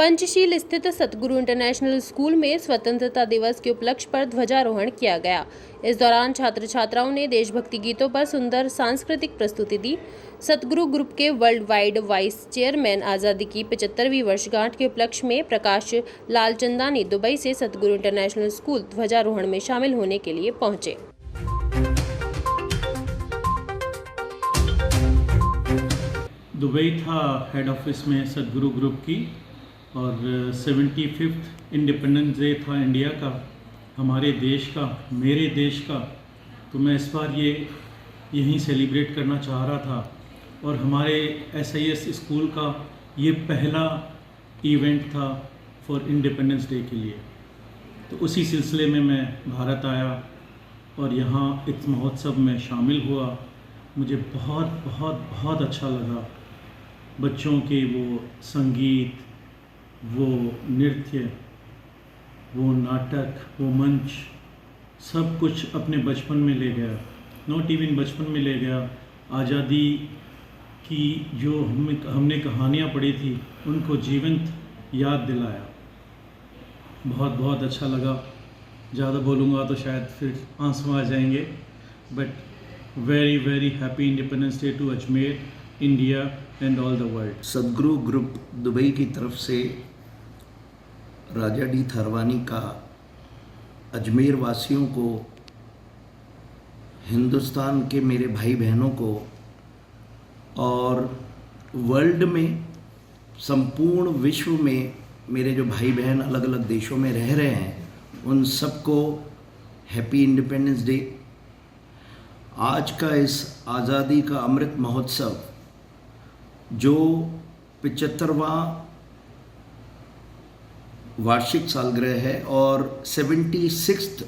पंचशील स्थित सतगुरु international school में स्वतंत्रता दिवस के उपलक्ष्य पर ध्वजारोहण किया गया। इस दौरान छात्र छात्राओं ने देशभक्ति गीतों पर सुंदर सांस्कृतिक प्रस्तुति दी। सतगुरु ग्रुप के वर्ल्ड वाइड वाइस चेयरमैन आज़ादी की 75वीं वर्षगांठ के उपलक्ष्य में प्रकाश लालचंदानी दुबई से सतगुरु इंटरनेशनल स्कूल ध्वजारोहण में शामिल होने के लिए पहुंचे। दुबई था हेड ऑफिस में सतगुरु ग्रुप की और 75th इंडिपेंडेंस डे था इंडिया का, हमारे देश का, मेरे देश का। तो मैं इस बार ये यहीं सेलिब्रेट करना चाह रहा था और हमारे SIS स्कूल का ये पहला इवेंट था फॉर इंडिपेंडेंस डे के लिए। तो उसी सिलसिले में मैं भारत आया और यहाँ इस महोत्सव में शामिल हुआ। मुझे बहुत बहुत बहुत अच्छा लगा। बच्चों के वो संगीत, वो नृत्य, वो नाटक, वो मंच, सब कुछ अपने बचपन में ले गया। नॉट इवन बचपन में ले गया, आज़ादी की जो हमने कहानियाँ पढ़ी थी उनको जीवंत याद दिलाया। बहुत बहुत अच्छा लगा। ज़्यादा बोलूँगा तो शायद फिर आंसू आ जाएंगे। But very very happy independence day to Ajmer, India and all the world. Satguru group Dubai की तरफ से राजा डी थरवानी का अजमेर वासियों को, हिंदुस्तान के मेरे भाई बहनों को और वर्ल्ड में, संपूर्ण विश्व में मेरे जो भाई बहन अलग अलग देशों में रह रहे हैं, उन सबको हैप्पी इंडिपेंडेंस डे। आज का इस आज़ादी का अमृत महोत्सव जो 75वां वार्षिक सालगिरह है और 76th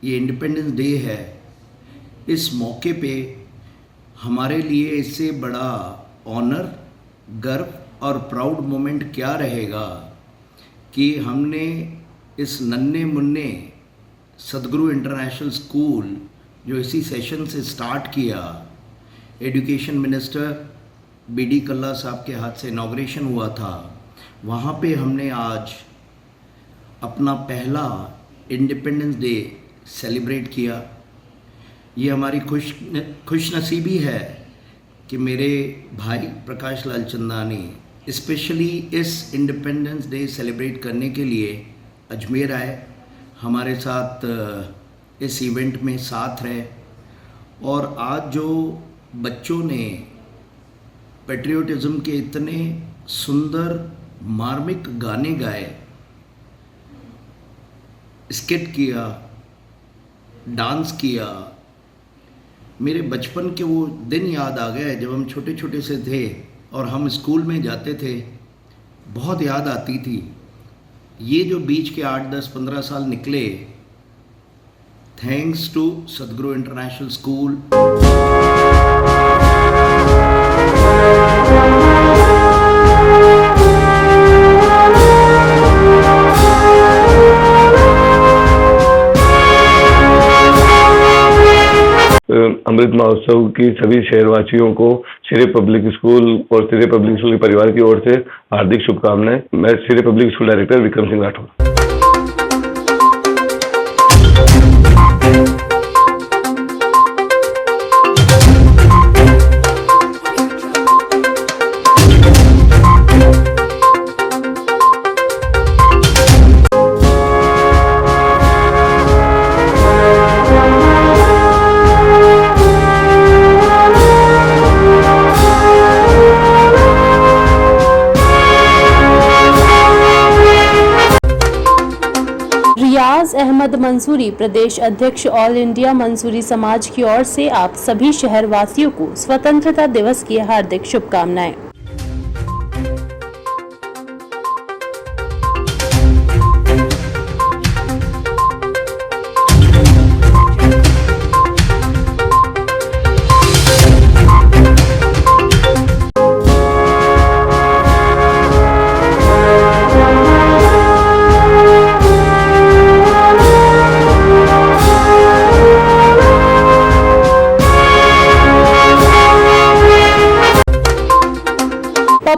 ये इंडिपेंडेंस डे है, इस मौके पे हमारे लिए इससे बड़ा ऑनर, गर्व और प्राउड मोमेंट क्या रहेगा कि हमने इस नन्हे मुन्ने सतगुरु इंटरनेशनल स्कूल जो इसी सेशन से स्टार्ट किया, एजुकेशन मिनिस्टर BD कल्ला साहब के हाथ से इनॉग्रेशन हुआ था, वहाँ पे हमने आज अपना पहला इंडिपेंडेंस डे सेलिब्रेट किया। ये हमारी खुशनसीबी है कि मेरे भाई प्रकाश लालचंदानी स्पेशली इस इंडिपेंडेंस डे सेलिब्रेट करने के लिए अजमेर आए, हमारे साथ इस इवेंट में साथ रहे। और आज जो बच्चों ने पेट्रियोटिज़म के इतने सुंदर मार्मिक गाने गाए, स्किट किया, डांस किया, मेरे बचपन के वो दिन याद आ गए जब हम छोटे छोटे से थे और हम स्कूल में जाते थे। बहुत याद आती थी। ये जो बीच के 8, 10, 15 साल निकले, thanks to Satguru international school. Amrit Mahotsav की सभी शहरवासियों को श्री पब्लिक स्कूल और श्री पब्लिक स्कूल के परिवार की ओर से हार्दिक शुभकामनाएं। मैं Shri public school director Vikram Singh Rathore. Riyaz Ahmed Mansuri, प्रदेश अध्यक्ष ऑल इंडिया मंसूरी समाज की ओर से आप सभी शहर वासियों को स्वतंत्रता दिवस की हार्दिक शुभकामनाएं।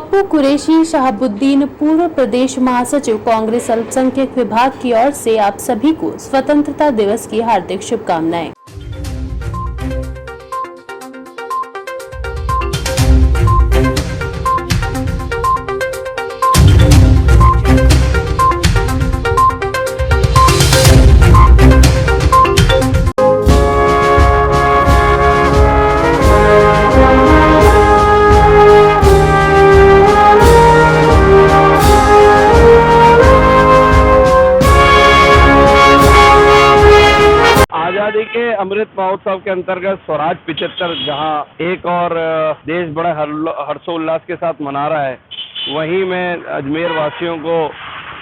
पप्पू कुरैशी शहाबुद्दीन, पूर्व प्रदेश महासचिव कांग्रेस अल्पसंख्यक विभाग की ओर से आप सभी को स्वतंत्रता दिवस की हार्दिक शुभकामनाएं। आजादी के अमृत महोत्सव के अंतर्गत स्वराज 75 जहां एक और देश बड़े हर्षोल्लास के साथ मना रहा है, वहीं मैं अजमेर वासियों को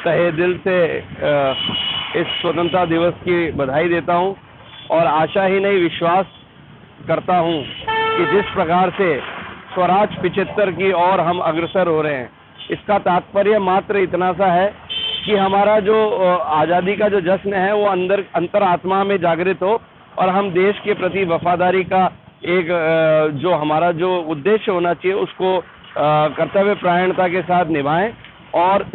तहे दिल से इस स्वतंत्रता दिवस की बधाई देता हूं और आशा ही नहीं विश्वास करता हूं कि जिस प्रकार से स्वराज 75 की ओर हम अग्रसर हो रहे हैं, इसका तात्पर्य मात्र इतना सा है कि हमारा जो आज़ादी का जो जश्न है वो अंतर आत्मा में जागृत हो और हम देश के प्रति वफादारी का एक जो हमारा जो उद्देश्य होना चाहिए उसको कर्तव्य परायणता के साथ निभाएं। और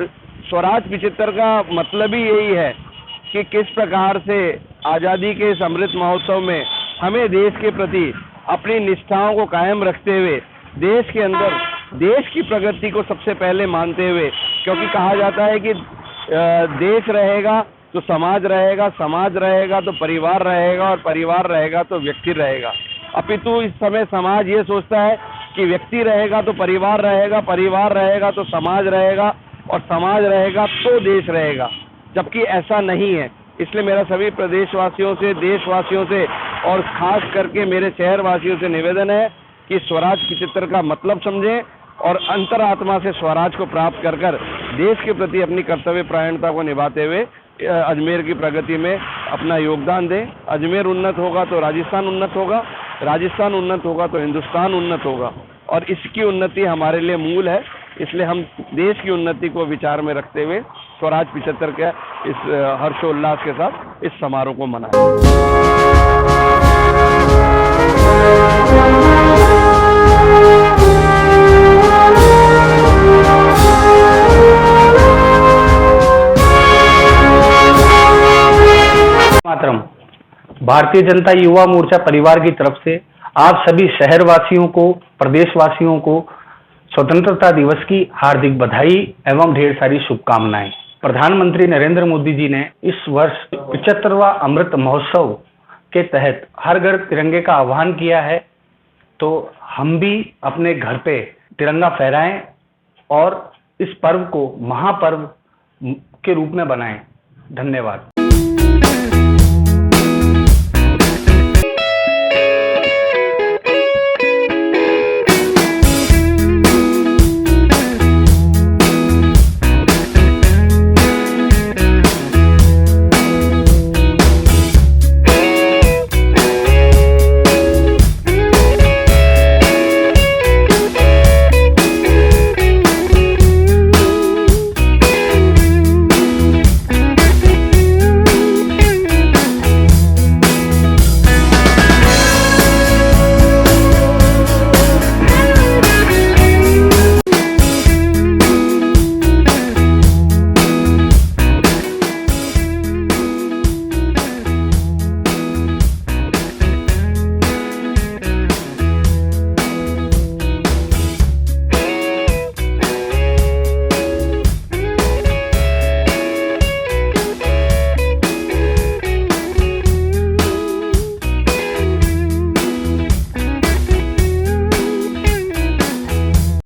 स्वराज 75 का मतलब ही यही है कि किस प्रकार से आज़ादी के इस अमृत महोत्सव में हमें देश के प्रति अपनी निष्ठाओं को कायम रखते हुए देश के अंदर देश की प्रगति को सबसे पहले मानते हुए, क्योंकि कहा जाता है कि देश रहेगा तो समाज रहेगा, समाज रहेगा तो परिवार रहेगा और परिवार रहेगा तो व्यक्ति रहेगा। अपितु इस समय समाज ये सोचता है कि व्यक्ति रहेगा तो परिवार रहेगा, परिवार रहेगा तो समाज रहेगा और समाज रहेगा तो देश रहेगा, जबकि ऐसा नहीं है। इसलिए मेरा सभी प्रदेशवासियों से, देशवासियों से और खास करके मेरे शहरवासियों से निवेदन है कि स्वराज 75 का मतलब समझें और अंतरात्मा से स्वराज को प्राप्त कर देश के प्रति अपनी कर्तव्य परायणता को निभाते हुए अजमेर की प्रगति में अपना योगदान दें। अजमेर उन्नत होगा तो राजस्थान उन्नत होगा, राजस्थान उन्नत होगा तो हिंदुस्तान उन्नत होगा और इसकी उन्नति हमारे लिए मूल है। इसलिए हम देश की उन्नति को विचार में रखते हुए स्वराज 75 के इस हर्षोल्लास के साथ इस समारोह को मनाएं। मातरम। भारतीय जनता युवा मोर्चा परिवार की तरफ से आप सभी शहरवासियों को, प्रदेशवासियों को स्वतंत्रता दिवस की हार्दिक बधाई एवं ढेर सारी शुभकामनाएं। प्रधानमंत्री नरेंद्र मोदी जी ने इस वर्ष 75वां अमृत महोत्सव के तहत हर घर तिरंगे का आह्वान किया है, तो हम भी अपने घर पे तिरंगा फहराएं और इस पर्व को महापर्व के रूप में बनाएं। धन्यवाद।